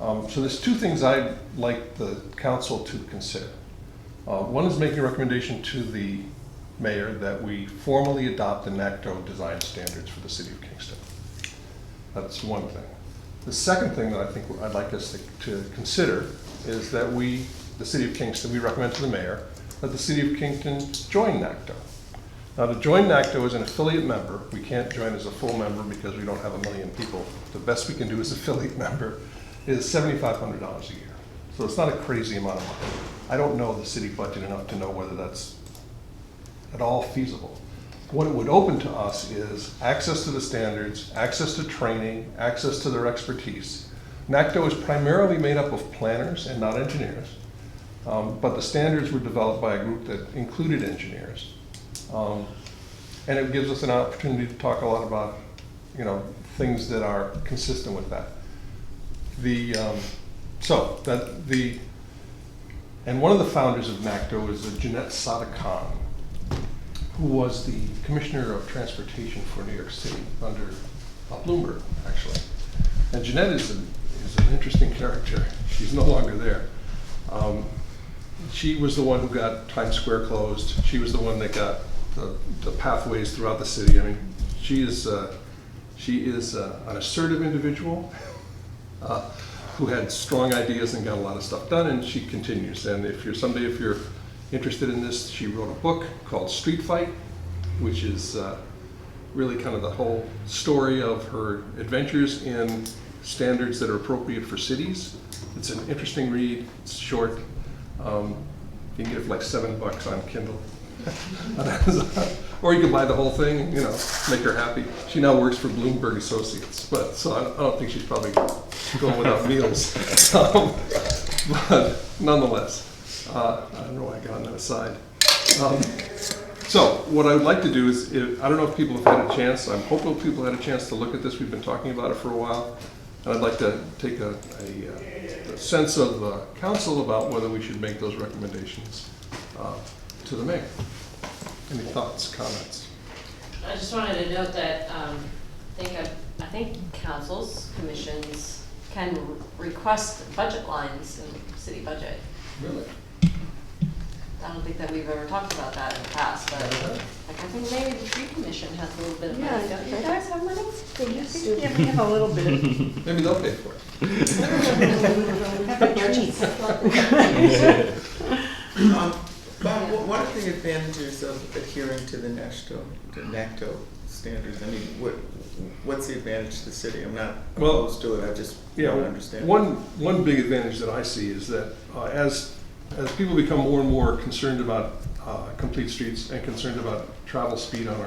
So there's two things I'd like the council to consider. One is making a recommendation to the mayor that we formally adopt the NACTO design standards for the city of Kingston. That's one thing. The second thing that I think I'd like us to consider is that we, the city of Kingston, we recommend to the mayor that the city of Kingston join NACTO. Now, to join NACTO as an affiliate member, we can't join as a full member because we don't have 1 million people. The best we can do as affiliate member is $7,500 a year. So it's not a crazy amount of money. I don't know the city budget enough to know whether that's at all feasible. What it would open to us is access to the standards, access to training, access to their expertise. NACTO is primarily made up of planners and not engineers, but the standards were developed by a group that included engineers. And it gives us an opportunity to talk a lot about, things that are consistent with that. And one of the founders of NACTO is Jeanette Sada-Khan, who was the Commissioner of Transportation for New York City under Bloomberg, actually. And Jeanette is an interesting character. She's no longer there. She was the one who got Times Square closed. She was the one that got the pathways throughout the city. I mean, she is an assertive individual who had strong ideas and got a lot of stuff done, and she continues. And if you're interested in this, she wrote a book called Street Fight, which is really kind of the whole story of her adventures in standards that are appropriate for cities. It's an interesting read. It's short. You can get it for like $7 on Kindle. Or you can buy the whole thing and, make her happy. She now works for Bloomberg Associates, so I don't think she's probably going without meals. But nonetheless, I don't know why I got on that aside. So what I would like to do is, I don't know if people have had a chance, I'm hopeful people had a chance to look at this. We've been talking about it for a while. And I'd like to take a sense of council about whether we should make those recommendations to the mayor. Any thoughts, comments? I just wanted to note that I think councils, commissions can request budget lines in the city budget. Really? I don't think that we've ever talked about that in the past, but I think maybe the tree commission has a little bit of money. Don't you guys have money? Yeah, we have a little bit. Maybe they'll pay for it. Bob, what are the advantages of adhering to the NACTO standards? I mean, what's the advantage to the city? I'm not opposed to it. I just want to understand. One big advantage that I see is that as people become more and more concerned about complete streets and concerned about travel speed on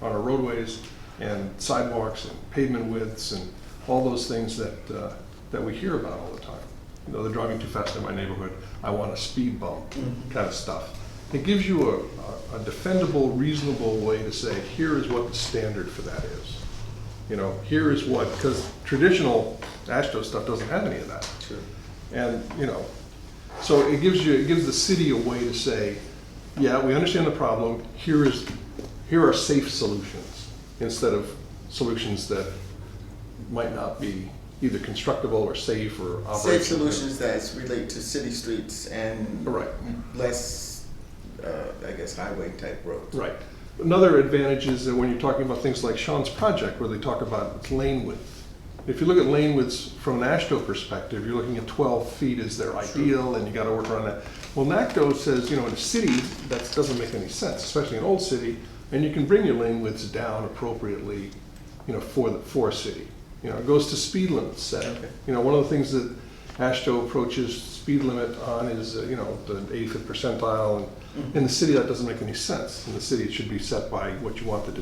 our roadways and sidewalks and pavement widths and all those things that we hear about all the time. They're driving too fast in my neighborhood. I want a speed bump, kind of stuff. It gives you a defendable, reasonable way to say, here is what the standard for that is. Here is what, because traditional AASHTO stuff doesn't have any of that. Sure. And, so it gives the city a way to say, yeah, we understand the problem. Here are safe solutions instead of solutions that might not be either constructible or safe or operational. Safe solutions that relate to city streets and less, I guess, highway type roads. Right. Another advantage is that when you're talking about things like Sean's project, where they talk about lane width. If you look at lane widths from an AASHTO perspective, you're looking at 12 feet as their ideal, and you got to work around that. Well, NACTO says, in a city, that doesn't make any sense, especially an old city, and you can bring your lane widths down appropriately, for a city. It goes to speed limits set. Okay. One of the things that AASHTO approaches speed limit on is, the 85th percentile, and in the city that doesn't make any sense. In the city, it should be set by what you want the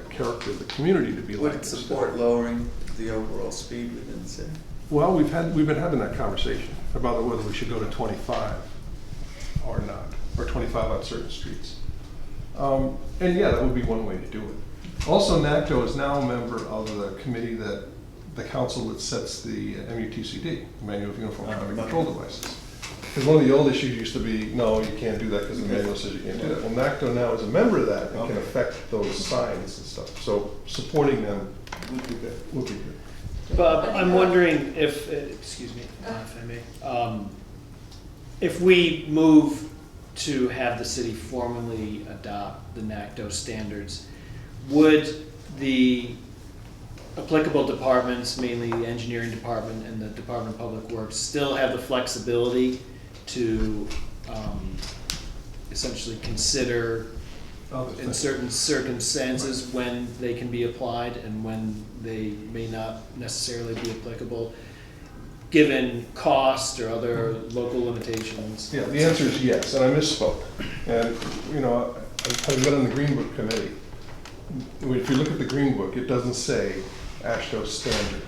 character of the community to be like. Would it support lowering the overall speed within the city? Well, we've been having that conversation about whether we should go to 25 or not, or 25 on certain streets. And yeah, that would be one way to do it. Also, NACTO is now a member of the committee that the council that sets the MUTCD, Manual of Uniform Traffic Control Devices. Because one of the old issues used to be, no, you can't do that because the manual says you can't do that. Well, NACTO now is a member of that and can affect those signs and stuff. So supporting them would be good. Bob, I'm wondering if, excuse me, if I may, if we move to have the city formally adopt the NACTO standards, would the applicable departments, mainly the engineering department and the Department of Public Works, still have the flexibility to essentially consider in certain circumstances when they can be applied and when they may not necessarily be applicable, given cost or other local limitations? Yeah, the answer is yes, and I misspoke. And, you know, having been on the Green Book committee, if you look at the Green Book, it doesn't say AASHTO standards.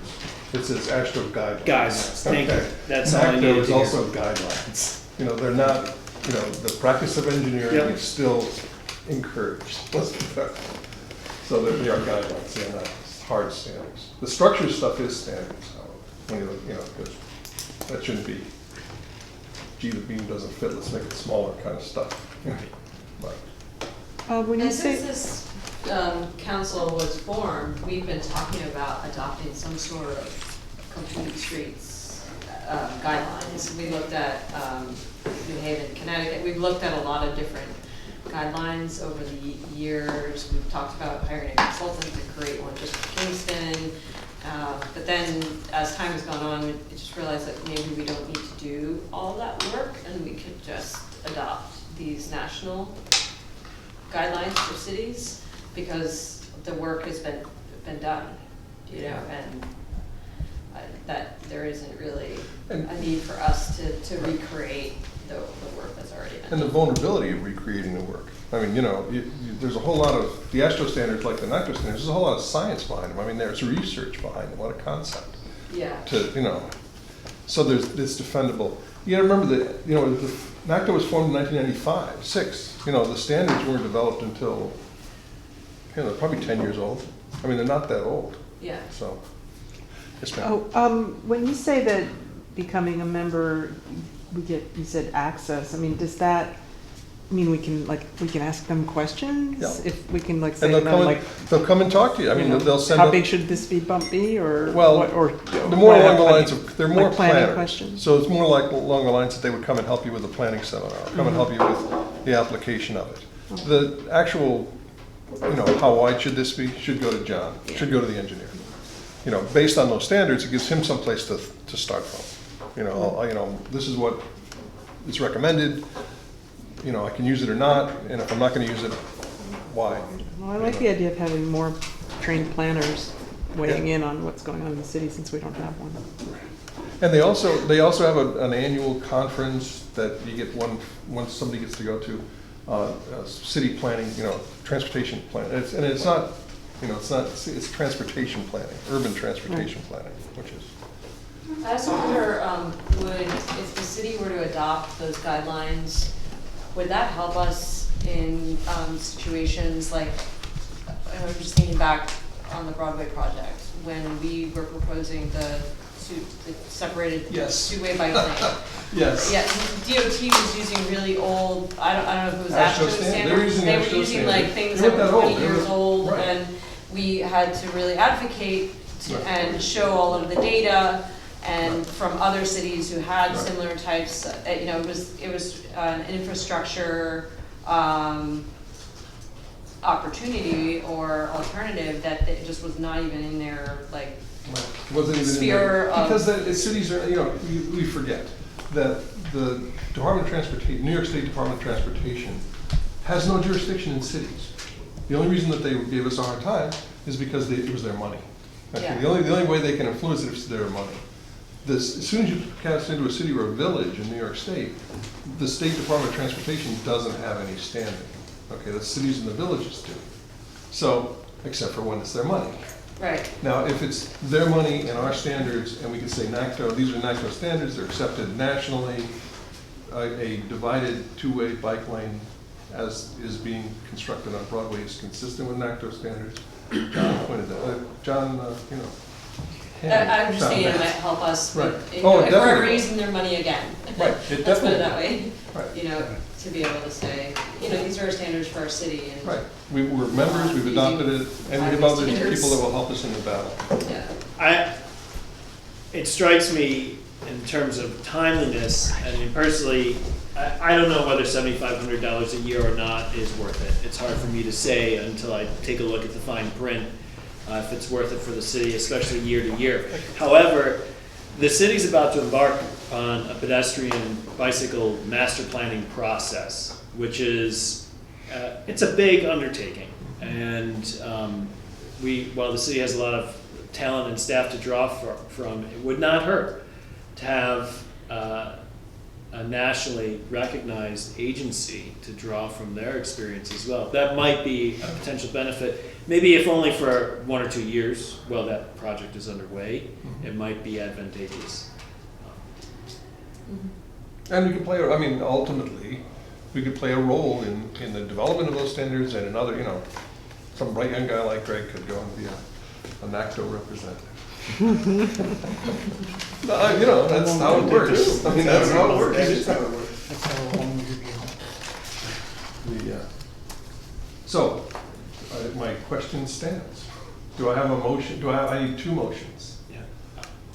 It says AASHTO guidelines. Guidelines, thank you. Okay. That's all I NACTO needed is to hear. also guidelines. You know, they're not, you know, the practice of engineering Yep. is still encouraged. Let's be fair. So they are guidelines, they're not hard standards. The structure stuff is standards, however, you know, because that shouldn't be, gee, the beam doesn't fit, let's make it smaller kind of stuff. But When you And since say, this council was formed, we've been talking about adopting some sort of complete streets guidelines. We looked at New Haven, Connecticut. We've looked at a lot of different guidelines over the years. We've talked about hiring a consultant to create one just for Kingston. But then as time has gone on, we just realized that maybe we don't need to do all that work and we could just adopt these national guidelines for cities because the work has been done, you know, and that there isn't really a need for us to recreate the work that's already been done. And the vulnerability of recreating the work. I mean, you know, there's a whole lot of, the AASHTO standards, like the NACTO standards, there's a whole lot of science behind them. I mean, there's research behind them, what a concept. Yeah. To, you know, so it's defendable. You gotta remember that, you know, the NACTO was formed in 1995, you know, the standards weren't developed until, you know, they're probably 10 years old. I mean, they're not that old, Yeah. so. Yes, ma'am. when you say that becoming a member, we get, you said access, I mean, does that mean we can ask them questions? Yeah. If we can like say And to them, like, they'll come and talk to you. I you mean, know, they'll send how up- big should this speed bump be, or Well, what, or they're more along the planning- lines of, they're more like planning planners. questions? So it's more like along the lines that they would come and help you with a planning seminar, or come and help you with the application of it. The actual, you know, how wide should this be, should go to John, should go to the engineer. You know, based on those standards, it gives him some place to start from. You know, this is what is recommended, you know, I can use it or not, and if I'm not gonna use it, why? Well, I like the idea of having more trained planners weighing in on what's going on in the city since we don't have one. And they also have an annual conference that you get once somebody gets to go to, city planning, you know, transportation plan. It's not, you know, it's transportation planning, urban transportation planning, which is. I also wonder, if the city were to adopt those guidelines, would that help us in situations like, I'm just thinking back on the Broadway project, when we were proposing the separated Yes. two-way bike lane. Yes. Yeah, DOT was using really old, I don't know if it was AASHTO AASHTO standard. standards. They were using AASHTO like standard. things They that weren't were that old. 20 They years were- old, right. and we had to really advocate Right. and show all of the data and Right. from other cities who had Right. similar types, you know, it was an infrastructure opportunity or alternative that it just was not even in their, like, Right. Wasn't even in Sphere there. of- Because the cities are, you know, we forget that the Department of Transportation, New York State Department of Transportation has no jurisdiction in cities. The only reason that they gave us a hard time is because it was their money. Okay, Yeah. the only way they can influence it is their money. As soon as you cast into a city or a village in New York State, the State Department of Transportation doesn't have any standing. Okay, the cities and the villages do. So, except for when it's their money. right. Now, if it's their money and our standards, and we can say NACTO, these are NACTO standards, they're accepted nationally, a divided two-way bike lane as is being constructed on Broadway is consistent with NACTO standards. John pointed that, John, you know. I'm just found saying it that. might help us, Right. with- you Oh, know, if we're definitely. using their money again. Right, it Let's put it definitely- that way, Right. you know, to be able to say, you know, these are our standards for our city and. Right, we're members, we've adopted it, and we have other people that will help us in the battle. Yeah. it strikes me in terms of timeliness, I mean, personally, I don't know whether $7,500 a year or not is worth it. It's hard for me to say until I take a look at the fine print, if it's worth it for the city, especially year to year. However, the city's about to embark on a pedestrian bicycle master planning process, which is, it's a big undertaking. And while the city has a lot of talent and staff to draw from, it would not hurt to have a nationally recognized agency to draw from their experience as well. That might be a potential benefit, maybe if only for 1 or 2 years while that project is underway, it might be advantageous. And we could play, I mean, ultimately, we could play a role in the development of those standards, and another, you know, some bright young guy like Greg could go and be a NACTO representative. No, you know, that's how it works. I mean, that's how it works. That's how it works. That's how long we begin. So, my question stands. Do I have a motion? I need 2 motions. Yeah.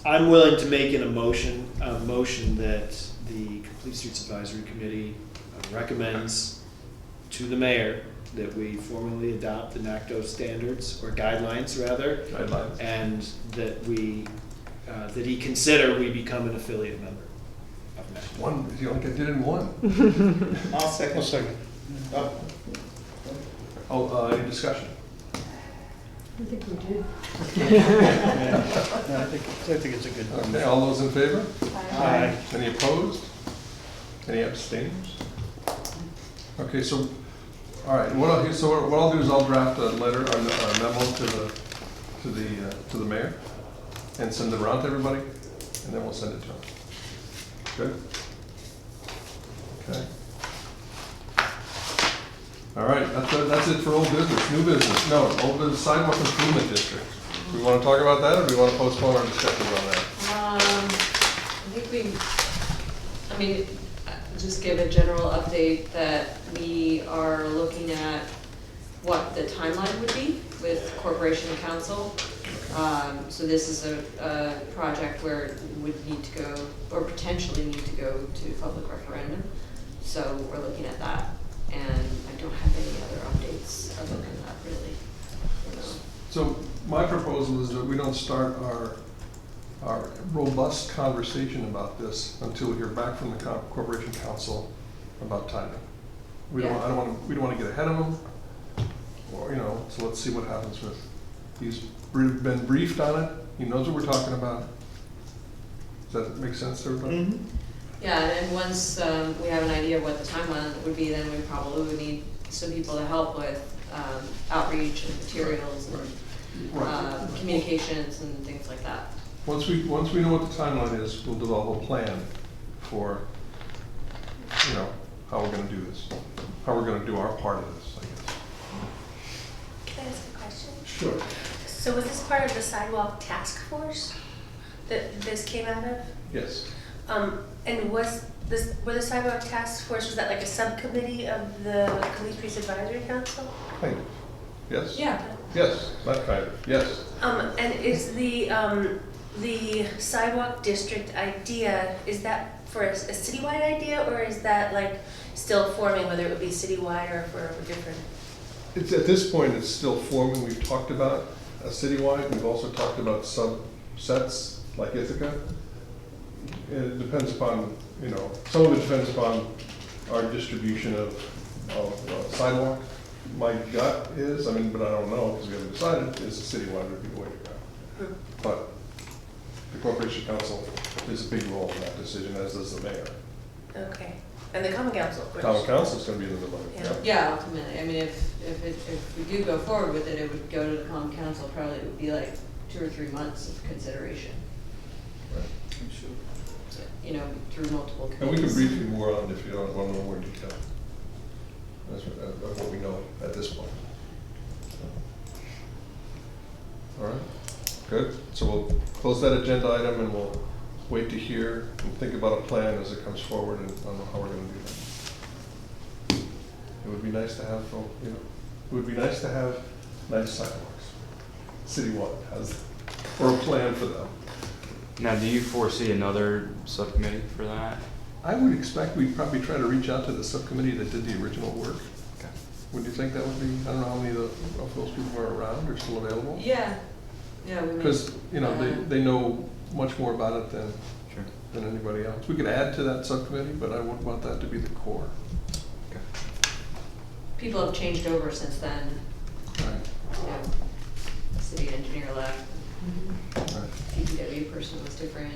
I'm willing to make a motion that the Complete Streets Advisory Committee recommends to the mayor that we formally adopt the NACTO standards, or guidelines rather. Guidelines. And that that he consider we become an affiliate member of NACTO. One, you don't get it in one. I'll second. I'll second. Oh, any discussion? No, I think it's a good one. Okay, all those in favor? Aye. Any opposed? Any abstainers? Okay, so, all right, what I'll do is I'll draft a letter, a memo to the mayor, and send it around to everybody, and then we'll send it to him. Good? Okay. All right, that's it for old business. New business, no, old business, sidewalk improvement district. Do we want to talk about that, or do we want to postpone our discussions on that? I think just give a general update that we are looking at what the timeline would be with corporation and council. So this is a project where it would need to go, or potentially need to go to public referendum. So we're looking at that, and I don't have any other updates other than that, really. You know. So my proposal is that we don't start our robust conversation about this until we hear back from the corporation council about timing. We don't want to get ahead of them, or, you know, so let's see what happens with, he's been briefed on it, he knows what we're talking about. Does that make sense to everybody? Mhm. Yeah, and once we have an idea of what the timeline would be, then we probably would need some people to help with outreach and materials and communications and things like that. Once we know what the timeline is, we'll develop a plan for, you know, how we're gonna do this, how we're gonna do our part of this, I guess. Can I ask a question? Sure. So was this part of the sidewalk task force that this came out of? Yes. And were the sidewalk task force, was that like a subcommittee of the Complete Streets Advisory Council? Kind of. Yes? Yeah. Yes, not kind of, yes. And is the sidewalk district idea, is that for a citywide idea, or is that like still forming, whether it would be citywide or for different? It's, at this point, it's still forming. We've talked about a citywide. We've also talked about subsets like Ithaca. It depends upon, you know, some of it depends upon our distribution of sidewalk. My gut is, I mean, but I don't know because we haven't decided, is a citywide would be the way to go. But the Corporation Council is a big role in that decision, as does the mayor. Okay, and the Common Council, of course. Town Council's gonna be in the middle of it. Yeah. Yeah, ultimately, I mean, if we do go forward with it, it would go to the common council, probably it would be like 2 or 3 months of consideration, Right. you know, through multiple And we committees. can brief you more on it if you don't want to know more detail. That's what we know at this point. All right, good. So we'll close that agenda item and we'll wait to hear and think about a plan as it comes forward and on how we're gonna do that. It would be nice to have, you know, it would be nice to have nice sidewalks. Citywide has, or a plan for them. Now, do you foresee another subcommittee for that? I would expect we'd probably try to reach out to the subcommittee that did the original work. Okay. Would you think that would be, I don't know how many of those people are around or still available? Yeah, yeah, we may. Because, you know, they know much more about it than Sure. anybody else. We could add to that subcommittee, but I wouldn't want that to be the core. Okay. People have changed over since then, Right, you know, the city engineer left, right, DPW person was different,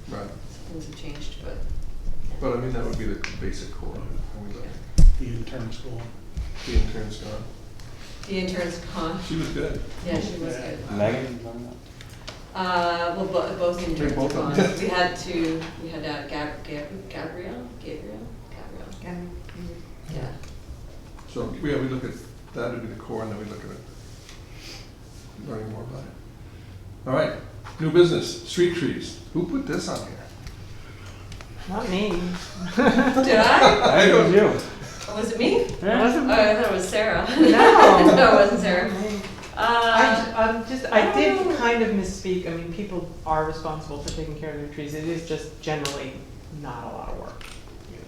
right. things have changed, but. But I mean, that would be the basic core. I mean, The intern's going. the intern's gone. The intern's gone. She was good. Yeah, she was good. Megan? Well, both interns are both of gone. them. We had to Gabrielle? Yeah. So, yeah, we look at, that would be the core, and then we look at it, learning more about it. All right, new business, street trees. Who put this on here? Not me. Did I? I don't know. Oh, was it me? It wasn't Oh, I thought it was Sarah. No. No, it wasn't Sarah. I did kind of misspeak. I mean, people are responsible for taking care of their trees. It is just generally not a lot of work. You know,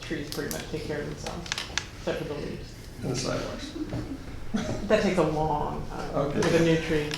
trees pretty much take care of themselves, except for the leaves. And the sidewalks. That takes a long time Okay. with a new tree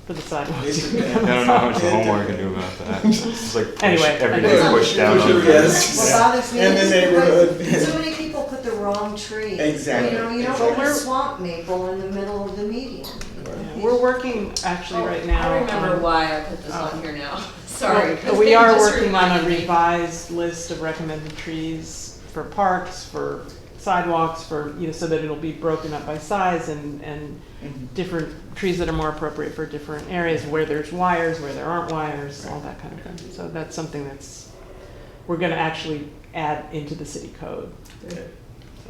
for the sidewalks. Basically, I don't know how much homework I can do about that. It's like push, Anyway, every I day just- push down on it. Yes. What bothers me And the is neighborhood. too many people put the wrong tree. Exactly. You know, you don't Exactly. put a swamp maple in the middle of the median. Yeah, we're working actually right now. I remember on- why I put this on here now. Sorry. Well, we are Just working on a reminded me. revised list of recommended trees for parks, for sidewalks, for, you know, so that it'll be broken up by size and Mhm. different trees that are more appropriate for different areas, where there's wires, where there aren't wires, all that kind of thing. So that's something we're gonna actually add into the city code.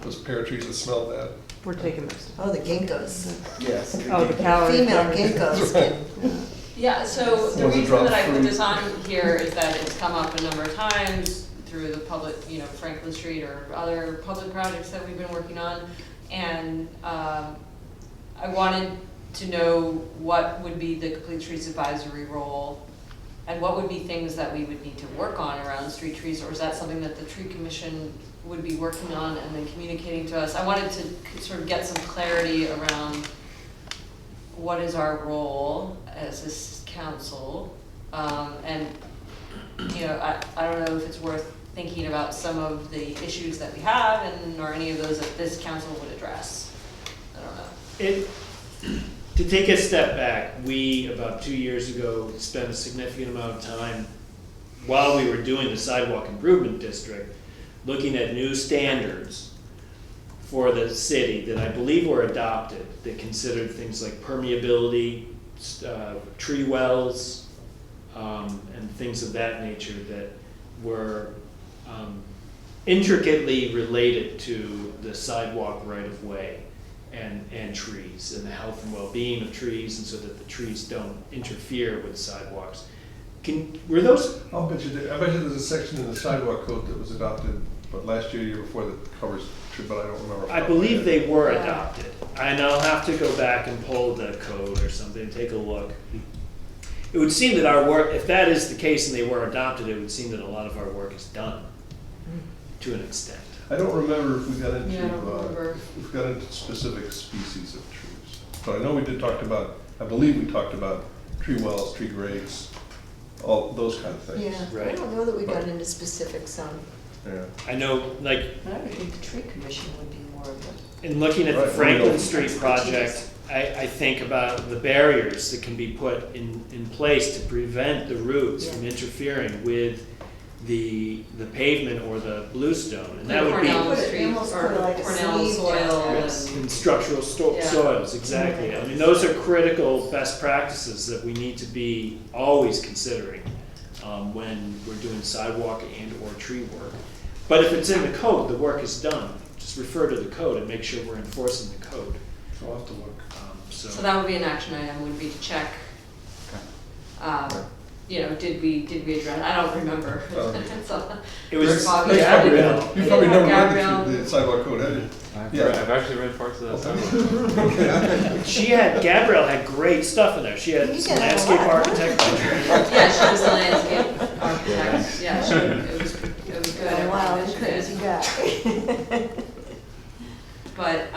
Those pear trees that smell bad. We're taking those. Oh, the ginkgos. Yes. Oh, the calorie. Female covers. ginkgos can, Yeah, so the Ones that reason drop that I put fruit. this on here is that it's come up a number of times through the public, you know, Franklin Street or other public projects that we've been working on. And I wanted to know what would be the Complete Streets Advisory role and what would be things that we would need to work on around street trees, or is that something that the tree commission would be working on and then communicating to us? I wanted to sort of get some clarity around what is our role as this council, and, you know, I don't know if it's worth thinking about some of the issues that we have and, or any of those that this council would address. I don't know. To take a step back, we, about 2 years ago, spent a significant amount of time while we were doing the sidewalk improvement district, looking at new standards for the city that I believe were adopted, that considered things like permeability, tree wells, and things of that nature that were intricately related to the sidewalk right-of-way and trees, and the health and well-being of trees, and so that the trees don't interfere with sidewalks. Were those, I'll bet you, I bet you there's a section in the sidewalk code that was adopted, but last year, year before, that covers, but I don't remember. I believe they were adopted, and I'll have to go back and pull the code or something, take a look. It would seem that our work, if that is the case and they were adopted, it would seem that a lot of our work is done to an extent. I don't remember if we got into, Yeah, I don't remember. if we got into specific species of trees. But I know we did talk about, I believe we talked about tree wells, tree grates, all those kind of things. yeah. I Right. don't know that we got into specifics on, Yeah. I know, like, but I would think the tree commission would be more of a. in looking at the Right, Franklin right. Street project, I think about the barriers that can be put in place to prevent the roots from interfering with the pavement or the bluestone, and that would be Cornell Put it- Street almost or put it like a Cornell sleeve soil down there. and. in structural Yeah. soils, exactly. I mean, those are critical best practices that we need to be always considering when we're doing sidewalk and or tree work. But if it's in the code, the work is done. Just refer to the code and make sure we're enforcing the code. So I'll have to look. So that would be an action item, would be to check, you know, did we address, I don't remember. So, It was, Probably- Gabrielle. You probably never Gabrielle. read the sidewalk code edit. I've actually read parts of that. Gabrielle had great stuff in there. She had You some get a landscape lot. architecture. Yeah, she was the landscape architect, yeah, it was good. Oh, wow, Everything she did. crazy guy. But,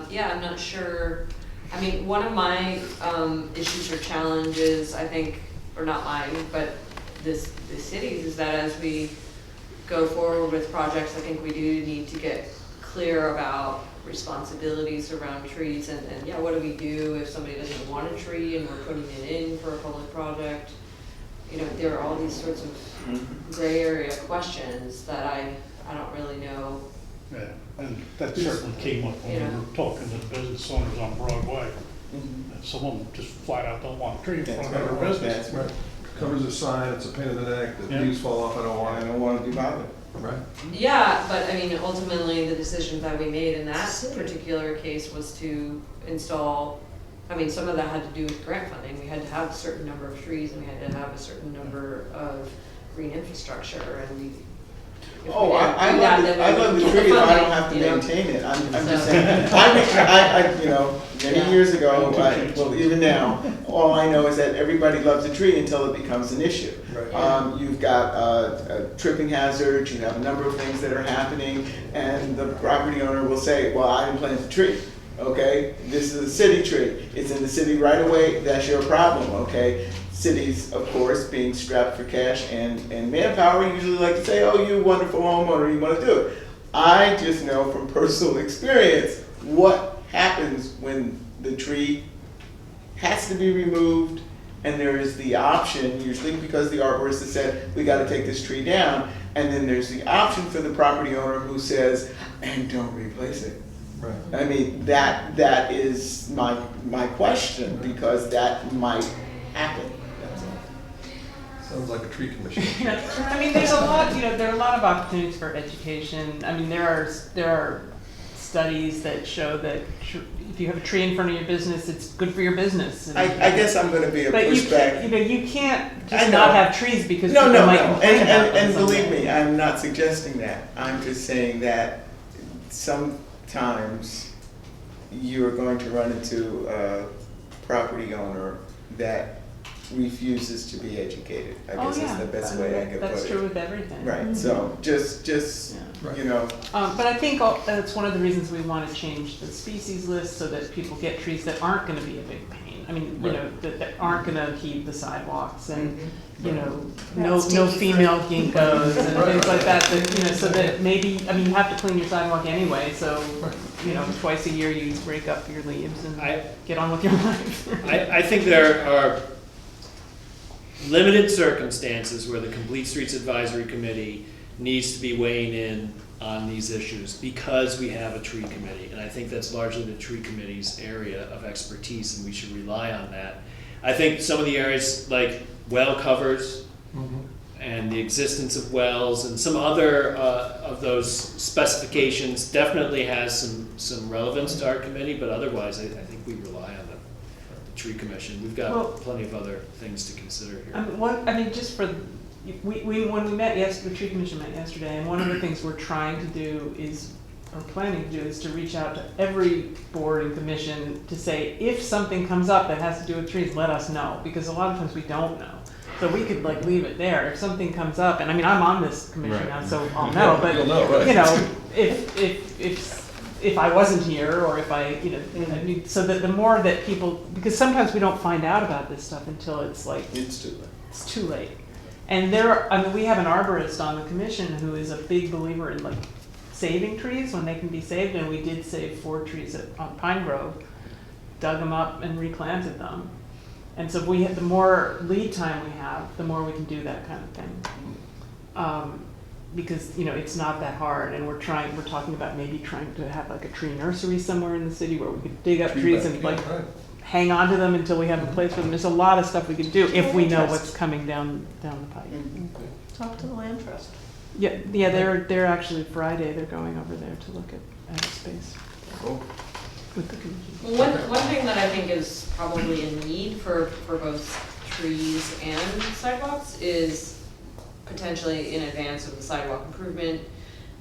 yeah, I'm not sure, I mean, one of my, issues or challenges, I think, or not mine, but the cities, is that as we go forward with projects, I think we do need to get clear about responsibilities around trees, and yeah, what do we do if somebody doesn't want a tree and we're putting it in for a public project? You know, there are all these sorts of gray area questions that I don't really know. Yeah, and that certainly came up when we were talking to the business owners on Broadway. And some of them just flat out don't want a tree in front of their business. That's right. Covers a sign, it's a pain in the neck, the Yeah. leaves fall off, I don't want I it. don't wanna be bothered. Right. Yeah, but I mean, ultimately, the decision that we made in that particular case was to install, I mean, some of that had to do with grant funding. We had to have a certain number of trees and we had to have a certain number of green infrastructure, and we. if we Oh, didn't I do that, love then the, I we love the wouldn't tree get if I don't funding, have to you know? maintain it, I'm just So- saying. I, you know, many Yeah. years ago, well, even now, all I know is that everybody loves a tree until it becomes an issue. Right. You've got tripping hazards, you have a number of things that are happening, and the property owner will say, well, I didn't plant the tree, okay? This is a city tree, it's in the city right away, that's your problem, okay? Cities, of course, being strapped for cash and manpower, usually like to say, oh, you wonderful homeowner, you wanna do it. I just know from personal experience what happens when the tree has to be removed, and there is the option, usually because the arborist has said, we gotta take this tree down, and then there's the option for the property owner who says, and don't replace it. Right. I mean, that is my question, because that might happen, that's all. Sounds like a tree commission. I mean, there's a lot, there are a lot of opportunities for education. I mean, there are studies that show that if you have a tree in front of your business, it's good for your business. I guess I'm gonna be a But pushback. you can't I just know. not have trees because No, people no, might no, complain about them and believe someday. me, I'm not suggesting that. I'm just saying that sometimes you're going to run into a property owner that refuses to be educated. I guess that's the best way I could put it. That's true with everything. Right, so just, Yeah. you know, But I think that's one of the reasons we want to change the species list so that people get trees that aren't going to be a big pain. I mean, that aren't going to heat the sidewalks and, no female ginkgos and things like that, so that maybe, I mean, you have to clean your sidewalk anyway, so, twice a year you rake up your leaves and get on with your life. I think there are limited circumstances where the Complete Streets Advisory Committee needs to be weighing in on these issues because we have a tree committee. And I think that's largely the tree committee's area of expertise, and we should rely on that. I think some of the areas like well covers and the existence of wells and some other of those specifications definitely has some relevance to our committee, but otherwise I think we rely on the tree commission. We've got plenty of other things to consider here. Just for, when we met yesterday, the tree commission met yesterday, and one of the things we're trying to do or planning to do is to reach out to every board and commission to say, if something comes up that has to do with trees, let us know, because a lot of times we don't know. So we could leave it there. If something comes up, and I mean, I'm on this commission now, so I'll know, but, You'll know, right. if I wasn't here, or if I mean, so that the more that people, because sometimes we don't find out about this stuff until it's it's too late. And we have an arborist on the commission who is a big believer in saving trees when they can be saved, and we did save 4 trees on Pine Grove, dug them up and replanted them. And so the more lead time we have, the more we can do that kind of thing. Because it's not that hard, and we're talking about maybe trying to have a tree nursery somewhere in the city where we could dig up trees and hang on to them until we have a place for them. There's a lot of stuff we could do if we know what's coming down the pipe. Talk to the land trust. Yeah, they're actually Friday, they're going over there to look at a space. Cool. With the commission. One thing that I think is probably a need for both trees and sidewalks is potentially in advance of the sidewalk improvement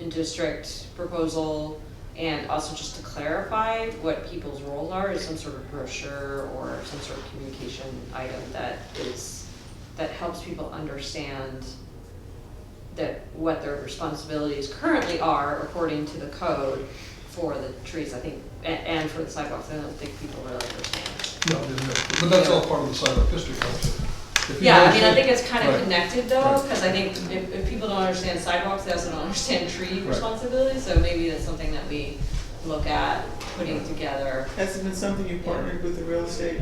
and district proposal, and also just to clarify what people's roles are, is some sort of brochure or some sort of communication item that helps people understand that what their responsibilities currently are according to the code for the trees, I think, and for the sidewalks. I don't think people really understand. No, but that's all part of the sidewalk district concept. If you Yeah, I mean, I understand- think it's kind of Right. connected though, Right. because I think if people don't understand sidewalks, they also don't understand tree Right. responsibilities, so maybe that's something that we look at putting together. Has it been something you partnered with the real estate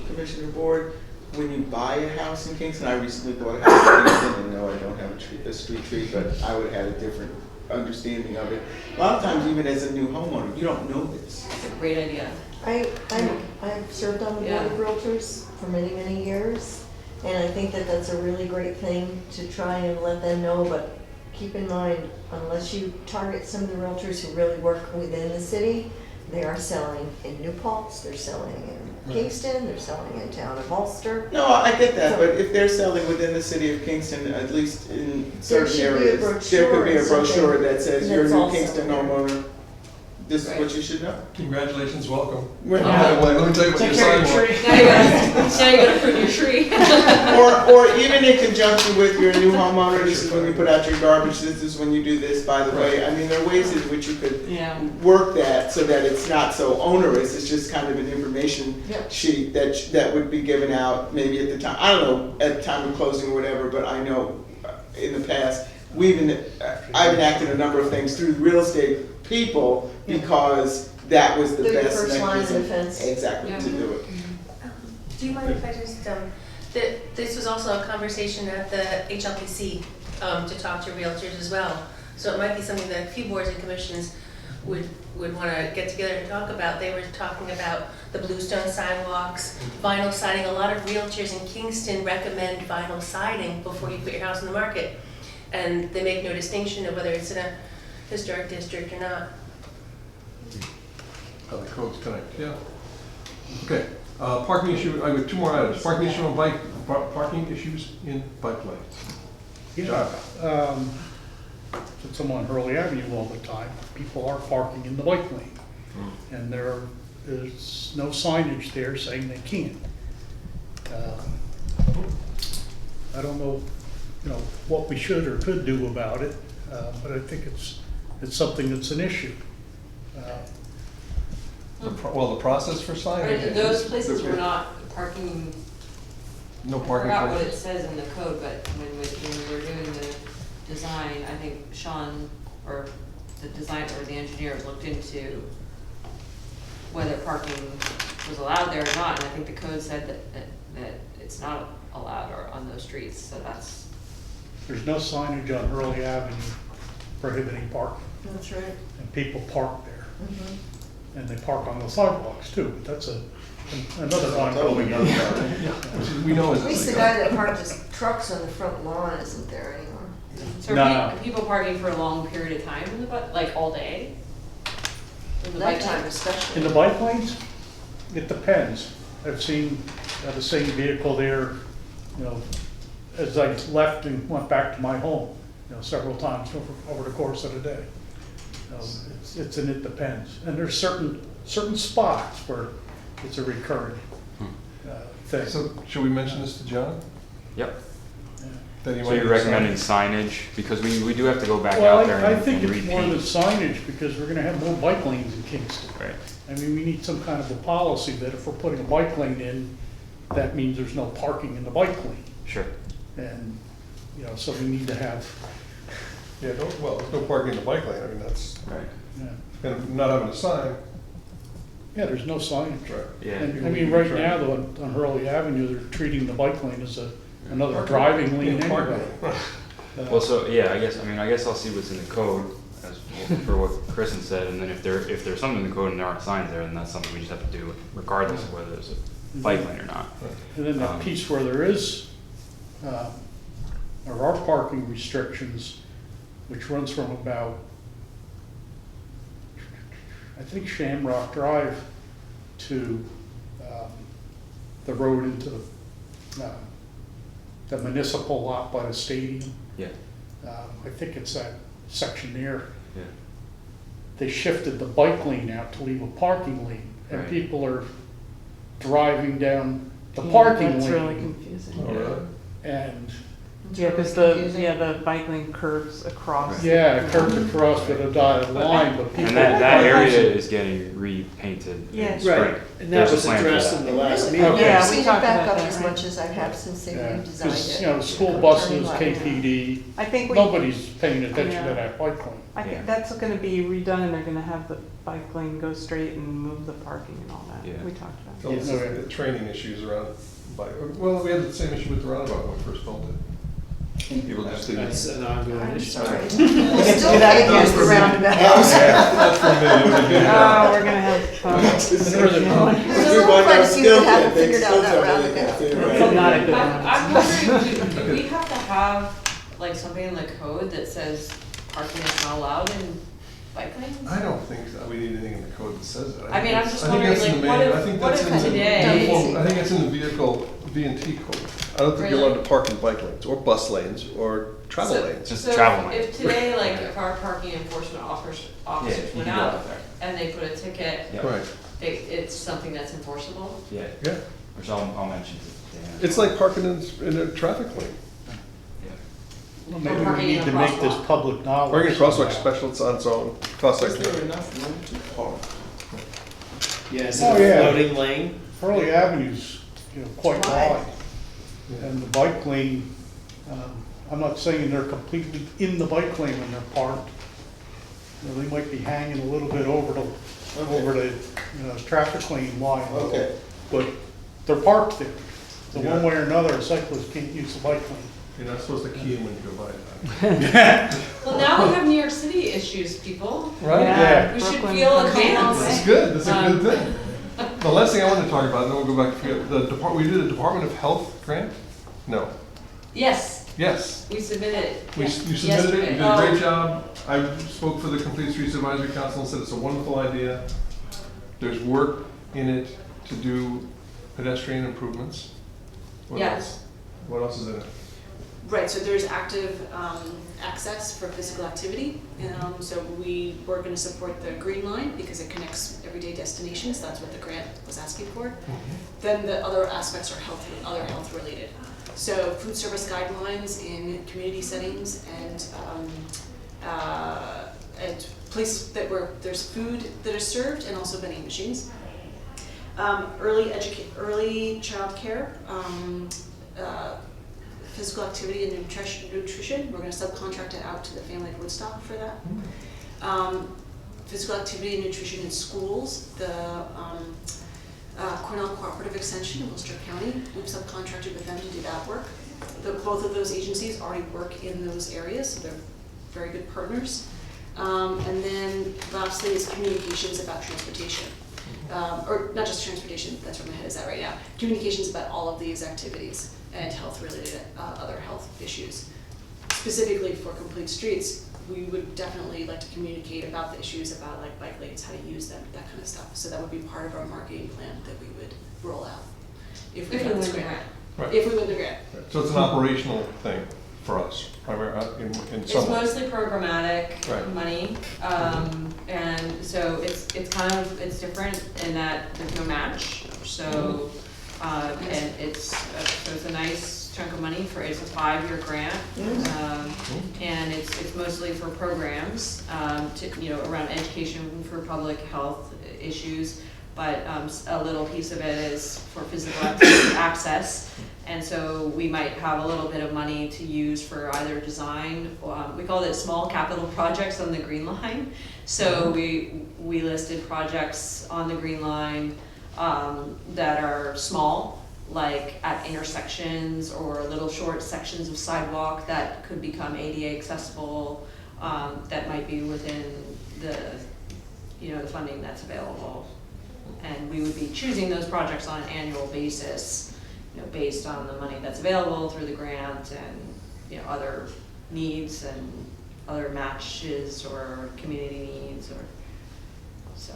commissioner board? When you buy a house in Kingston, I recently bought a house in Kingston, and no, I don't have a street tree, but I would have had a different understanding of it. A lot of times, even as a new homeowner, you don't know this. It's a great idea. I've served on the board of realtors for many, many years, and I think that that's a really great thing to try and let them know, but keep in mind, unless you target some of the realtors who really work within the city, they are selling in New Paltz, they're selling in Kingston, they're selling in town of Ulster. No, I get that, but if they're selling within the city of Kingston, at least in certain should be a areas, there could be a brochure or brochure something that says, you're a that's new also Kingston there. homeowner, this is Right. what you should know. Congratulations, welcome. Right. By the way, let me tell you what Take your care of sidewalk. your tree. Now you gotta prune your tree. Or even in conjunction with your new homeowner, this is when you put out your garbage, this is when you do this, by the way. I mean, there are ways in which you could Yeah. work that so that it's not so onerous, it's just kind of an information Yep. sheet that would be given out maybe at the time, I don't know, at the time of closing or whatever, but I know in the past, I've enacted a number of things through real estate people because that was the They're your best first line of mechanism. defense. Exactly, Yeah. to do it. Do you mind if I just, this was also a conversation at the HLPC, to talk to realtors as well. So it might be something that a few boards and commissions would wanna get together and talk about. They were talking about the bluestone sidewalks, vinyl siding. A lot of realtors in Kingston recommend vinyl siding before you put your house on the market. And they make no distinction of whether it's in a historic district or not. How the codes connect, yeah. Okay, parking issue, I have two more items. Parking issue on parking issues in bike lanes. Yeah, since I'm on Hurley Avenue all the time, people are parking in the bike lane. And there is no signage there saying they can't. I don't know, what we should or could do about it, but I think it's something that's an issue. Well, the process for signing. Right, those places were not parking, No I parking forgot what it places. says in the code, but when we were doing the design, I think Sean, or the designer or the engineers looked into whether parking was allowed there or not, and I think the code said that it's not allowed or on those streets, so that's. There's no signage on Hurley Avenue prohibiting parking, That's right. and people park there. Mhm. And they park on the sidewalks too, but that's another Totally ongoing another issue. matter. Which is- we know At is. least the guy that parked his trucks on the front lawn isn't there anymore. So No, are no. people parking for a long period of time in the bike, like all day? In the bike Nighttime time? especially. In the bike lanes, it depends. I've seen the same vehicle there, as I left and went back to my home, several times over the course of the day. It depends. And there's certain spots where it's a recurring thing. So should we mention this to John? Yep. Yeah. That he So might you're do recommending something? signage, because we do have to go back Well, out there I and think and it's more the repaint. signage, because we're gonna have more bike lanes in Kingston. Right. I mean, we need some kind of a policy that if we're putting a bike lane in, that means there's no parking in the bike lane. Sure. And, so we need to have, Yeah, well, there's no parking in the bike lane, I mean, that's, Right. and not having a sign. there's no signage. Right. Yeah. And, I mean, right now, though, on Hurley Avenue, they're treating the bike lane as another driving lane Yeah, parking anyway. lane. Well, so, yeah, I guess I'll see what's in the code as for what Kristen said, and then if there's something in the code and there aren't signs there, then that's something we just have to do regardless of whether there's a bike lane or not. And then that piece where there is, there are parking restrictions, which runs from about, I think Shamrock Drive to the road into the municipal lot by the stadium. Yeah, I think it's that section there. yeah. They shifted the bike lane out to leave a parking lane, and Right. people are driving down the Yeah, parking That's really lane. confusing. Oh, really? And, Yeah, because the bike lane curves across. Right. yeah, it curves across with a dotted line, but people. And that area is getting repainted in Yeah. spring. Right, and that There's a was plan for addressed that. in the last Really? meeting. Okay. Yeah, I've we seen it talked back about up that, as right? much as I have since they Yeah, redesigned because, it. you know, school Turning buses, left. KPD, I think nobody's paying attention Yeah. to that bike lane. I Yeah. think that's gonna be redone, and they're gonna have the bike lane go straight and move the parking and all that. Yeah. We talked about So it's the training issues around bike, well, we had the same issue with the roundabout when we first built it. People just didn't. That's an ongoing I'm issue. sorry. Right. Still that can't again. use the roundabout. That's for me. that. Oh, we're gonna have fun. There's quite a few that haven't figured out that roundabout. It's not a good I'm one. wondering, do we have to have like something in the code that says parking is not allowed in bike lanes? I don't think that we need anything in the code that says that. I mean, I'm just I think wondering, that's in like, the what main- if- I think what that's if in the today- uniform- I think it's in the vehicle V&T code. I don't think you're Really? allowed to park in bike lanes, or bus lanes, or travel So- lanes. Just so travel lane. if today, like, if our parking enforcement officers Yeah, you went can go out out there. and they put a ticket, Yeah. Right, it's something that's enforceable? Yeah, yeah. which I'll mention to Dan. It's like parking in a traffic lane. Yeah. Well, maybe parking we in need a to make this crosswalk. public knowledge. Parking crosswalk special, it's on its own, costs Is extra. there enough room to park? Yeah, is Oh, it a yeah. floating lane? Hurley Avenue's, you know, quite Wide. wide. And the bike lane, I'm not saying they're completely in the bike lane when they're parked. You know, they might be hanging a little bit over the, traffic lane line. Okay. But they're parked there. So Yeah. one way or another, a cyclist can't use the bike lane. You're not supposed to key in when you go by that. Well, now we have New York City issues, people. Right? Yeah. We should Brooklyn feel comes a long advanced. way. It's good, that's a Um, good thing. The last thing I wanted to talk about, and then we'll go back to we did a Department of Health grant? No. Yes, Yes. we submitted it. You Yeah. submitted it, you Yesterday. did a great job. I spoke for the Complete Streets Advisory Council and said it's a wonderful idea. There's work in it to do pedestrian improvements. What Yes. else? What else is in it? Right, so there's active access for physical activity. So we were going to support the Green Line because it connects everyday destinations. That's what the grant was asking for. Then the other aspects are health related. So food service guidelines in community settings and places there's food that is served and also vending machines. Early child care. Physical activity and nutrition, we're going to subcontract it out to the family at Woodstock for that. Physical activity and nutrition in schools, the Cornell Cooperative Extension in Worcester County, we've subcontracted with them to do that work. Both of those agencies already work in those areas, so they're very good partners. And then lastly is communications about transportation. Or not just transportation, that's where my head is at right now. Communications about all of these activities and health-related, other health issues. Specifically for Complete Streets, we would definitely like to communicate about the issues about like bike lanes, how to use them, that kind of stuff. So that would be part of our marketing plan that we would roll out if we If we got win this the grant. Right. If we win the grant. So it's an operational thing for us, primarily, in It's some way. mostly programmatic Right. money, and so it's different in that there's no match, so, and it's a nice chunk of money it's a 5-year grant, and it's mostly for programs, around education for public health issues, but a little piece of it is for physical activity access. And so we might have a little bit of money to use for either design, we call it small capital projects on the Green Line. So we listed projects on the Green Line that are small, like at intersections or little short sections of sidewalk that could become ADA accessible, that might be within the funding that's available. And we would be choosing those projects on an annual basis, based on the money that's available through the grant and, other needs and other matches or community needs so.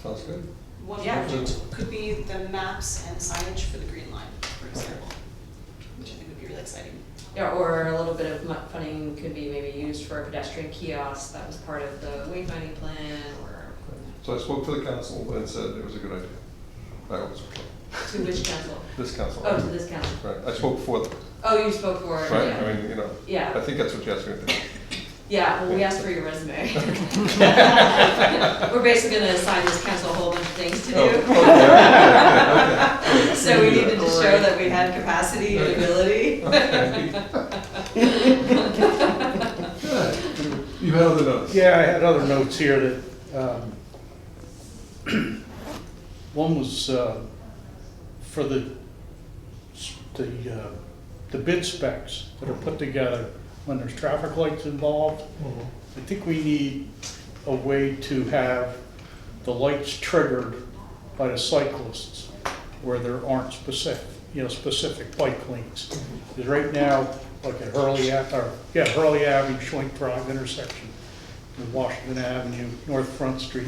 Sounds good. One Yeah. project could be the maps and signage for the Green Line, for example. which I think would be really exciting. Yeah, or a little bit of funding could be maybe used for a pedestrian kiosk, that was part of the wayfinding plan, or So I spoke to the council and said it was a good idea. I was okay. to which council? This council. Oh, to this council. Right, I spoke for them, Oh, you spoke for it, right? yeah. I mean, you know, I Yeah, think that's what you asked me to do. yeah, well, we asked for your resume. We're basically gonna assign this council a whole bunch of things to Oh, do. okay. So we needed to show that we had capacity and ability. You had other notes? Yeah, I had other notes here that, one was for the bid specs that are put together when there's traffic lights involved. I think we need a way to have the lights triggered by the cyclists where there aren't specific bike lanes. Because right now, like at Hurley Avenue, Schwenk Drive intersection, and Washington Avenue, North Front Street,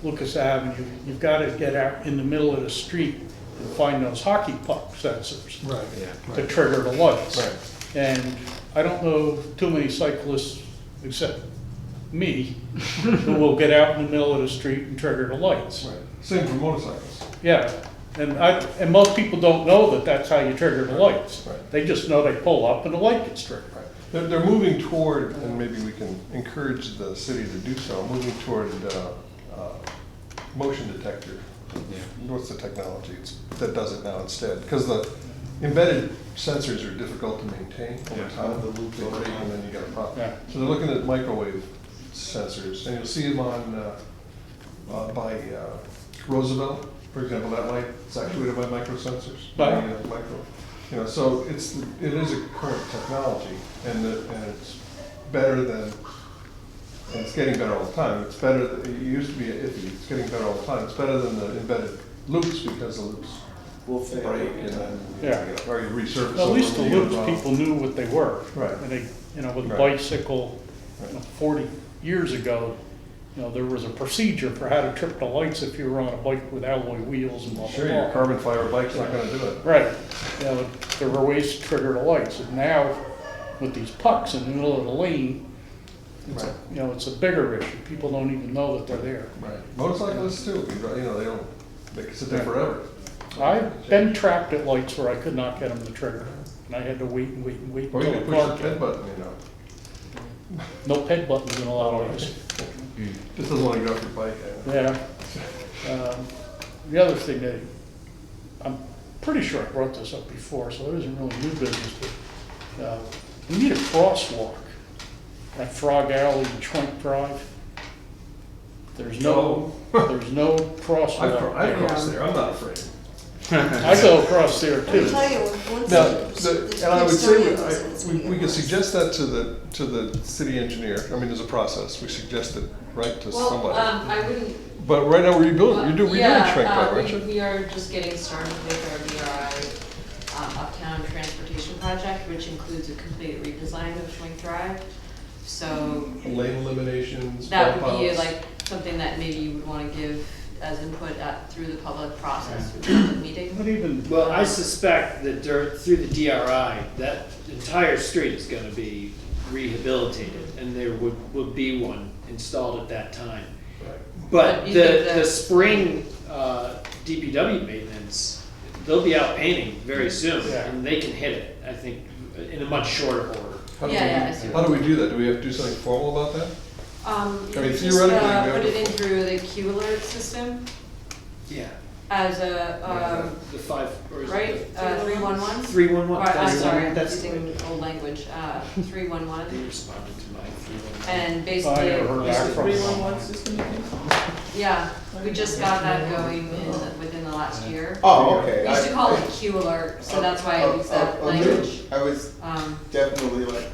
Lucas Avenue, you've got to get out in the middle of the street and find those hockey puck sensors Right, to trigger the lights. right. And I don't know too many cyclists, except me, who will get out in the middle of the street and trigger the lights. Right. Same for motorcycles. Yeah, and most people don't know that that's how you trigger the lights. Right. They just know they pull up and the light gets triggered. Right. They're moving toward, and maybe we can encourage the city to do so, moving toward motion detector. What's the technology that does it now instead? Because the embedded sensors are difficult to maintain over time. The loop they break, and then you got a problem. Yeah. So they're looking at microwave sensors, and you'll see them on by Roosevelt, for example. That light is actuated by microsensors. Right. You know, so it is a current technology, and it's better than. And it's getting better all the time. It's better, it used to be iffy, it's getting better all the time. It's better than the embedded loops because the loops will break and then, or you resurface. At least the them loops, wrong. people knew what they were. Right. And they, with a Right. bicycle, 40 years ago, there was a procedure for how to trip the lights if you were on a bike with alloy wheels and blah, blah, Sure, blah. your carbon fiber bike's not gonna do it. Right. There were ways to trigger the lights. And now, with these pucks in the middle of the lane, it's a bigger issue. People don't even know that they're there. Right. Motorcyclists too, they can sit there forever. I've been trapped at lights where I could not get them to trigger, and I had to wait and wait and wait Or you until can the push car the pin came. button, No ped buttons in a lot of ways. Just doesn't want to get off your bike. Yeah. The other thing that, I'm pretty sure I brought this up before, so it isn't really new business, but we need a crosswalk at Frog Alley and Schwenk Drive. There's no crosswalk. I cross there, I'm not afraid. I go across there I too. tell you, once Now, the and I would say, Kingstonians listen to me, we could suggest that to the city engineer. I mean, there's a process. We suggest it, right, to Well, somebody. I wouldn't. But right now, we're rebuilding, you're doing Schwenk Drive, aren't you? We are just getting started with our DRI Uptown Transportation Project, which includes a complete redesign of Schwenk Drive. So Lane eliminations, that bump would be outs. like something that maybe you would want to give as input through the public process, through the meeting. Not even, Well, I suspect that through the DRI, that entire street is gonna be rehabilitated, and there would be one installed at that time. But But you think the that- spring DPW maintenance, they'll be out painting very soon, Yeah. and they can hit it, I think, in a much shorter order. How do Yeah, we- I see. How do we do that? Do we have to do something formal about that? You mean, just theoretically, we have put it to- in through the Q alert system Yeah. as a, The five, or is it right, 311? 311? I'm sorry, I'm That's using old language, 311. They responded to my 311. And I never basically, heard back from them. system? yeah, we just got that going within the last year. Oh, okay. We used to call it Q alert, so that's why I use that language. I was definitely like,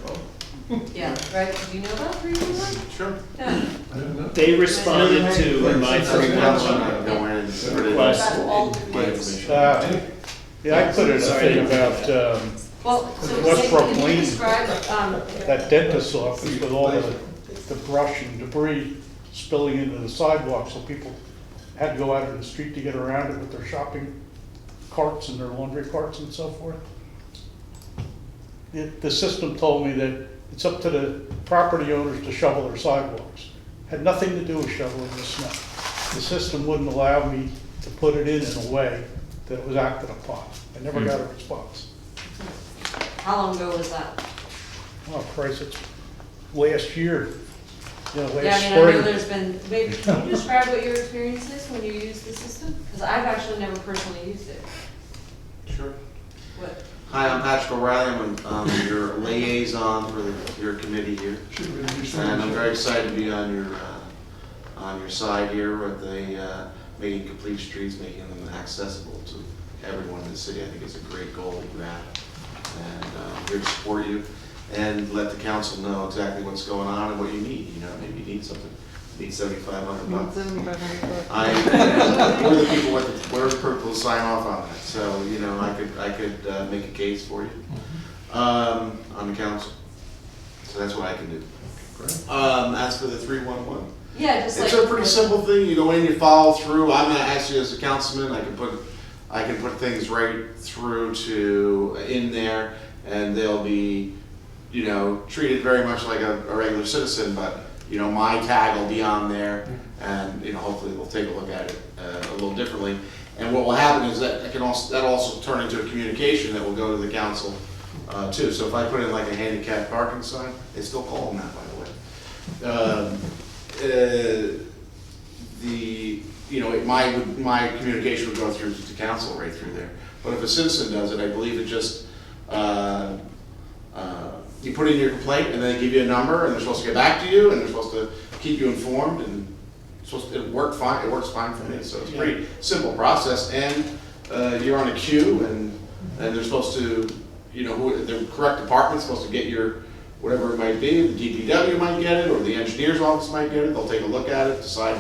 Yeah, right, do you know about 311? sure. Yeah. I don't know. They responded to my 311 Go in and put it request. About all the complaints. Yeah, I put in a Sorry, I thing didn't about Well, so Westbrook can you Lane. describe, that dentist's office with all the brush and debris spilling into the sidewalk, so people had to go out of the street to get around it with their shopping carts and their laundry carts and so forth. The system told me that it's up to the property owners to shovel their sidewalks. Had nothing to do with shoveling the snow. The system wouldn't allow me to put it in a way that it was acted upon. I never got a response. How long ago was that? Oh, Christ, it's last year, Yeah, I last mean, I know spring. there's been, maybe, can you describe what your experience is when you use the system? Because I've actually never personally used it. Sure. What? Hi, I'm Patrick O'Reilly. I'm your liaison for your committee here. And I'm very excited to be on your side here with the making complete streets, making them accessible to everyone in the city. I think it's a great goal that you have. And I'm here to support you and let the council know exactly what's going on and what you need. You know, maybe you need something. You need $7,500 bucks. We're the people we're the people who sign off on that. So, you know, I could make a case for you on the council. So that's what I can do. As for the 311, Yeah, just like. it's a pretty simple thing. You go in, you follow through. I'm not actually, as a councilman, I can put things right through to in there, and they'll be, you know, treated very much like a regular citizen. But you know, my tag will be on there, and you know, hopefully they'll take a look at it a little differently. And what will happen is that that'll also turn into a communication that will go to the council too. So if I put in like a handicap parking sign, they still call them that, by the way. You know, my communication would go through to council right through there. But if a citizen does it, I believe it just you put in your complaint, and then they give you a number, and they're supposed to get back to you, and they're supposed to keep you informed, and it works fine. It works fine for me. So it's a pretty simple process, and you're on a queue, and they're supposed to, you know, the correct department's supposed to get your whatever it might be. The DPW might get it, or the engineer's office might get it. They'll take a look at it, decide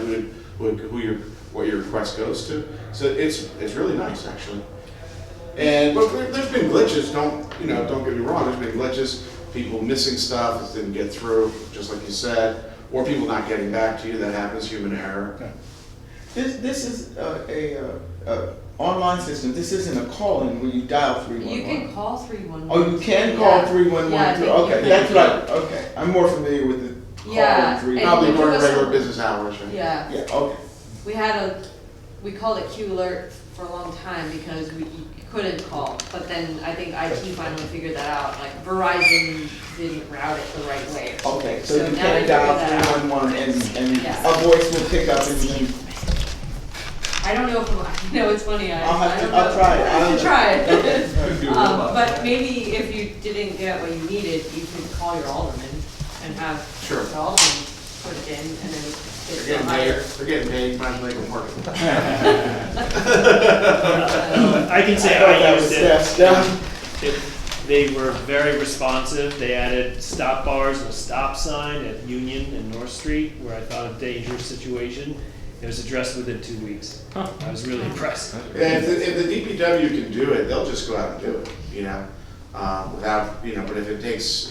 what your request goes to. So it's really nice, actually. But there's been glitches. Don't get me wrong. There's been glitches. People missing stuff that didn't get through, just like you said, or people not getting back to you. That happens, human error. Okay. This is a online system. This isn't a call-in where you dial 311. You can call 311. Oh, you can call 311 Yeah, too. you Okay, can. that's right. Okay, I'm more familiar with the call Yeah, 311. and Probably you during took us regular a- business hours, right? Yeah, Yeah. Okay. we called it Q Alert for a long time because we couldn't call, but then I think IT finally figured that out, like Verizon didn't route it the right way. or something. Okay, so you now they can figured dial that out. 311 and Yes. a voice will pick up and you. I don't know if, no, it's funny, I'll try it. You should try it. Okay. But maybe if you didn't get what you needed, you could call your alderman and have Sure. the alderman put it in, and then it's They're getting paid. They're getting paid. Might as well make them work. I can say thought that I was used it. Steph. They were very responsive. They added stop bars and a stop sign at Union and North Street where I thought a dangerous situation. It was addressed within 2 weeks. I was really impressed. Yeah, if the DPW can do it, they'll just go out and do it, you know, without, you know, but if it takes,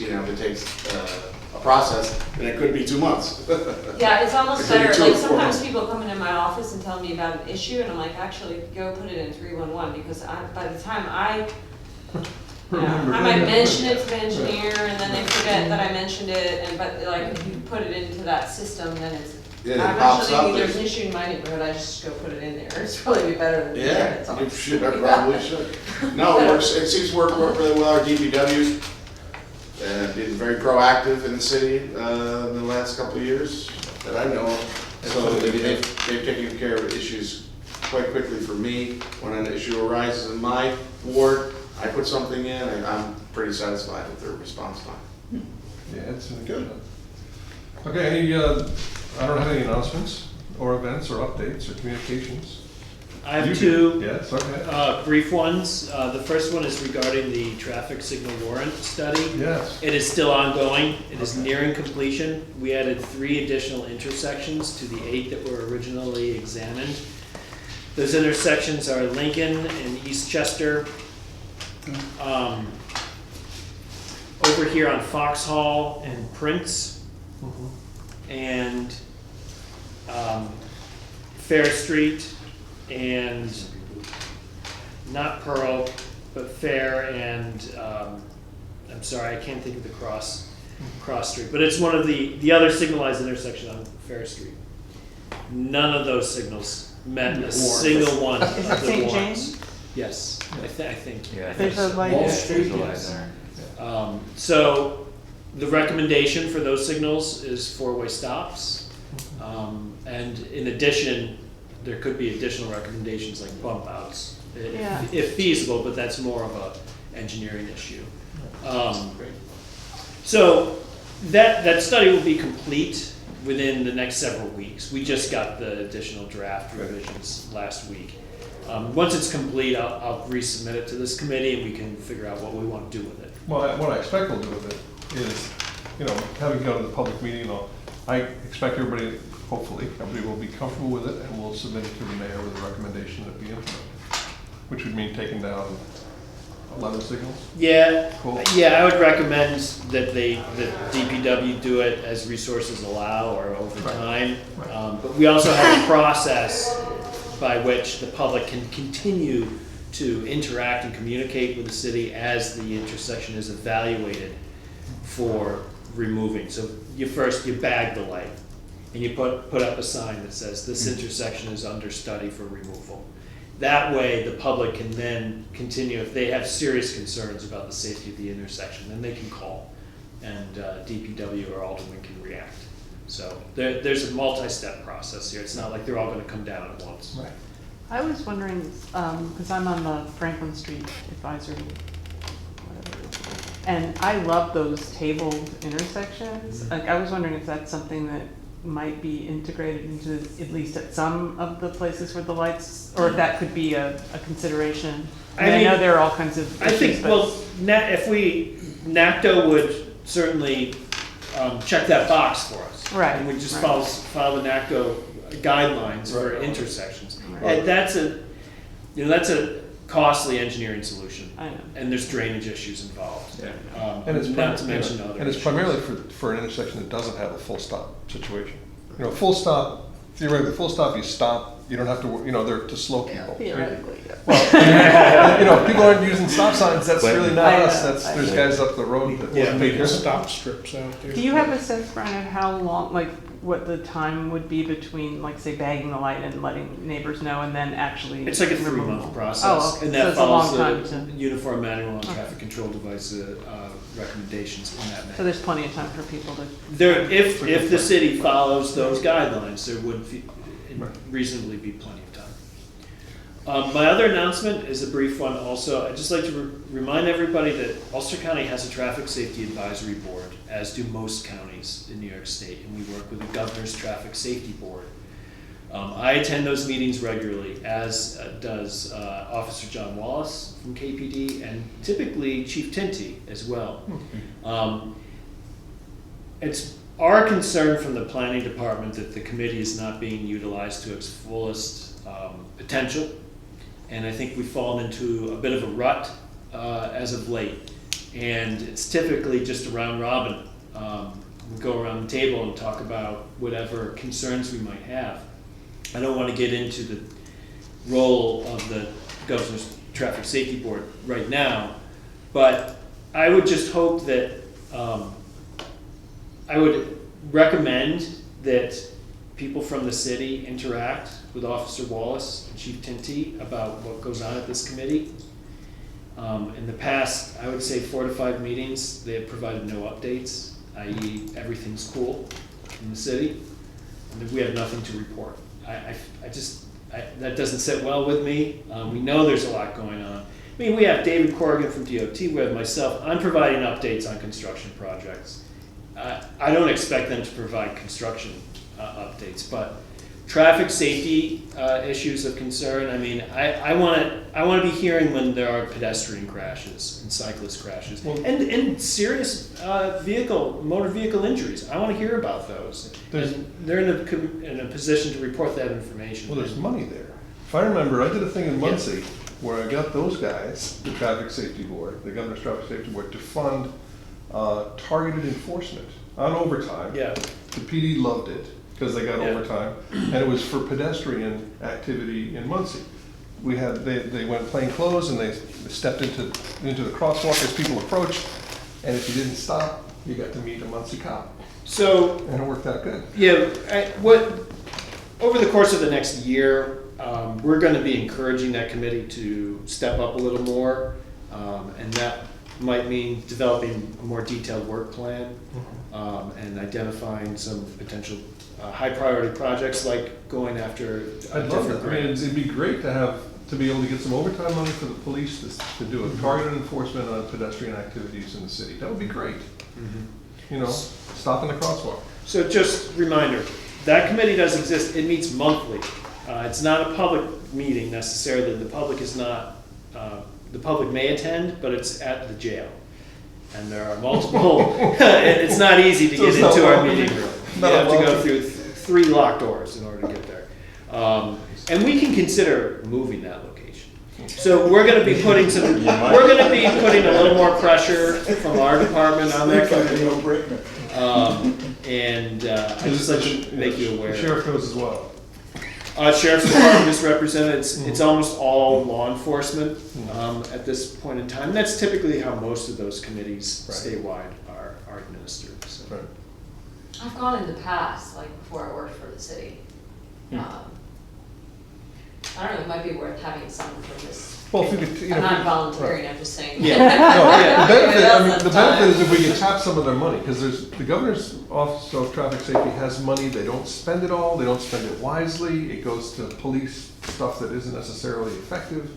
a process, then it could be 2 months. Yeah, it's almost It could be better, 2 like or 4 sometimes months. people come into my office and tell me about an issue, and I'm like, actually, go put it in 311, because by the time I might mention it to the engineer, and then they forget that I mentioned it, but like, if you put it into that system, then Yeah, it I'm pops actually, up. there's an issue in my neighborhood, I just go put it in there, it's probably better than. Yeah, you should, I probably should. No, it works, it seems to work really well. Our DPW's been very proactive in the city in the last couple of years that I know of. So they've taken care of issues quite quickly for me. When an issue arises in my ward, I put something in, and I'm pretty satisfied with their response time. Yeah, it's good. Okay, I don't have any announcements or events or updates or communications. I have You two. do. Yes, okay. Brief ones. The first one is regarding the traffic signal warrant study. Yes. It is still ongoing. It is nearing completion. We added 3 additional intersections to the 8 that were originally examined. Those intersections are Lincoln and East Chester. Over here on Foxhall and Prince, and Fair Street and not Pearl, but Fair and, I'm sorry, I can't think of the cross street, but it's one of the other signalized intersection on Fair Street. None of those signals met a single one of Is it the St. warrants. James? Yes, I think. Yeah, I think There's a so. light Wall there. Street, There's a light yes. there. So the recommendation for those signals is four-way stops. And in addition, there could be additional recommendations like bump outs, Yeah. if feasible, but that's more of a engineering issue. So that study will be complete within the next several weeks. We just got the additional draft revisions last week. Once it's complete, I'll resubmit it to this committee and we can figure out what we want to do with it. Well, what I expect we'll do with it is, having gone to the public meeting and all, I expect everybody, hopefully, everybody will be comfortable with it, and we'll submit it to the mayor with a recommendation that be implemented, which would mean taking down 11 signals. Yeah, Cool. yeah, I would recommend that that DPW do it as resources allow or over Right. time. Right. But we also have a process by which the public can continue to interact and communicate with the city as the intersection is evaluated for removing. So you bag the light and you put up a sign that says this intersection is under study for removal. That way the public can then continue, if they have serious concerns about the safety of the intersection, then they can call and DPW or Alderman can react. So there's a multi-step process here. It's not like they're all gonna come down at once. Right. I was wondering, because I'm on the Franklin Street Advisory, whatever it is, and I love those tabled intersections. Like, I was wondering if that's something that might be integrated into, at least at some of the places where the lights, or if that could be a consideration. I know there are all kinds of I think, issues, but- well, NACTO would certainly check that box for us. Right, And we just right. follow the NACTO guidelines for Right. intersections. Right. And that's a costly engineering solution. I know. And there's drainage issues involved. Yeah. And it's Not to mention other And it's issues. primarily for an intersection that doesn't have a full stop situation. Full stop, theoretically, full stop, you stop, you don't have to, they're to slow people. Theoretically, yeah. Well, if people aren't using stop signs, that's But- really not I know, us, I there's know. guys up the road that. Yeah. Make a stop strips out there. Do you have a sense, Brian, of how long, like, what the time would be between, like, say, bagging the light and letting neighbors know, and then actually? It's like a removal? 3-month process. Oh, okay. And So that it's a long follows time the to- Uniform Manual on Okay. Traffic Control Device recommendations in that So manner. there's plenty of time for people to. If the city follows those guidelines, there would reasonably be plenty of time. My other announcement is a brief one also. I'd just like to remind everybody that Ulster County has a Traffic Safety Advisory Board, as do most counties in New York State, and we work with the Governor's Traffic Safety Board. I attend those meetings regularly, as does Officer John Wallace from KPD, and typically Chief Tinty as well. It's our concern from the planning department that the committee is not being utilized to its fullest potential. And I think we've fallen into a bit of a rut as of late. And it's typically just a round robin. We go around the table and talk about whatever concerns we might have. I don't want to get into the role of the Governor's Traffic Safety Board right now, but I would just hope that I would recommend that people from the city interact with Officer Wallace and Chief Tinty about what goes on at this committee. In the past, I would say 4 to 5 meetings, they have provided no updates, i.e. everything's cool in the city, and that we have nothing to report. That doesn't sit well with me. We know there's a lot going on. I mean, we have David Corrigan from DOT, we have myself. I'm providing updates on construction projects. I don't expect them to provide construction updates, but traffic safety issues of concern. I mean, I want to be hearing when there are pedestrian crashes and cyclist crashes and serious motor vehicle injuries. I want to hear about those. And they're in a position to report that information. Well, there's money there. If I remember, I did a thing in Muncie where I got those guys, the Traffic Safety Board, the Governor's Traffic Safety Board, to fund targeted enforcement on overtime. Yeah. The PD loved it because they got overtime, and it was for pedestrian activity in Muncie. they went plain clothes and they stepped into the crosswalk as people approached, and if you didn't stop, you got to meet a Muncie cop, So, and it worked out good. yeah, over the course of the next year, we're gonna be encouraging that committee to step up a little more, and that might mean developing a more detailed work plan, and identifying some potential high priority projects like going after I'd love different that. I mean, grants. it'd be great to be able to get some overtime money for the police to do a targeted enforcement on pedestrian activities in the city. That would be great. You know, stopping the crosswalk. So just reminder, that committee does exist, it meets monthly. It's not a public meeting necessarily, the public is not, the public may attend, but it's at the jail. And there are multiple, it's not easy to So get it's not into our welcoming. meeting room. You Not have to go welcoming. through 3 locked doors in order to get there. And we can consider moving that location. So we're gonna be putting a little more pressure from our department on that committee. And I just like to make you aware. The sheriff goes as well. Sheriff's Department is represented, it's almost all law enforcement at this point in time. That's typically how most of those committees Right. statewide are administered, so. Right. I've gone in the past, like before I worked for the city. I don't know, it might be worth having someone from this. Well, if we could, you know. I'm if not we- volunteering, I'm just saying. Yeah. No, Yeah. the benefit, I mean, Else the has time. benefit is if we can tap some of their money, because the governor's office of traffic safety has money, they don't spend it all, they don't spend it wisely, it goes to police stuff that isn't necessarily effective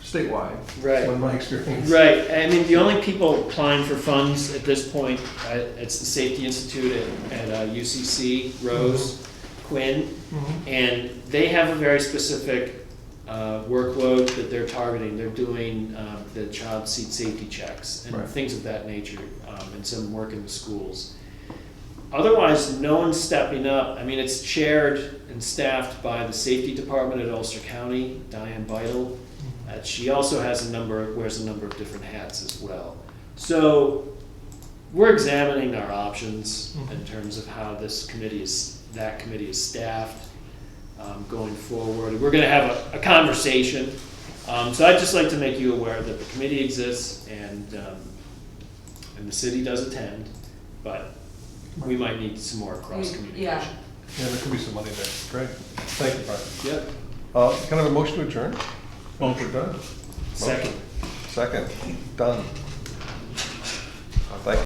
statewide. Right. That's been my experience. Right, I mean, the only people applying for funds at this point, it's the Safety Institute at UCC, Rose, Quinn, and they have a very specific workload that they're targeting. They're doing the child seat safety checks and Right. things of that nature, and some work in the schools. Otherwise, no one's stepping up. I mean, it's chaired and staffed by the Safety Department at Ulster County, Diane Beidel. She also wears a number of different hats as well. So we're examining our options in terms of how that committee is staffed going forward. We're going to have a conversation. So I'd just like to make you aware that the committee exists and the city does attend, but we might need some more cross communication. Yeah. Yeah, there could be some money there. Great. Thank you, Brian. Yep. Can I have a motion to adjourn? Motion done. Second. Second. Done.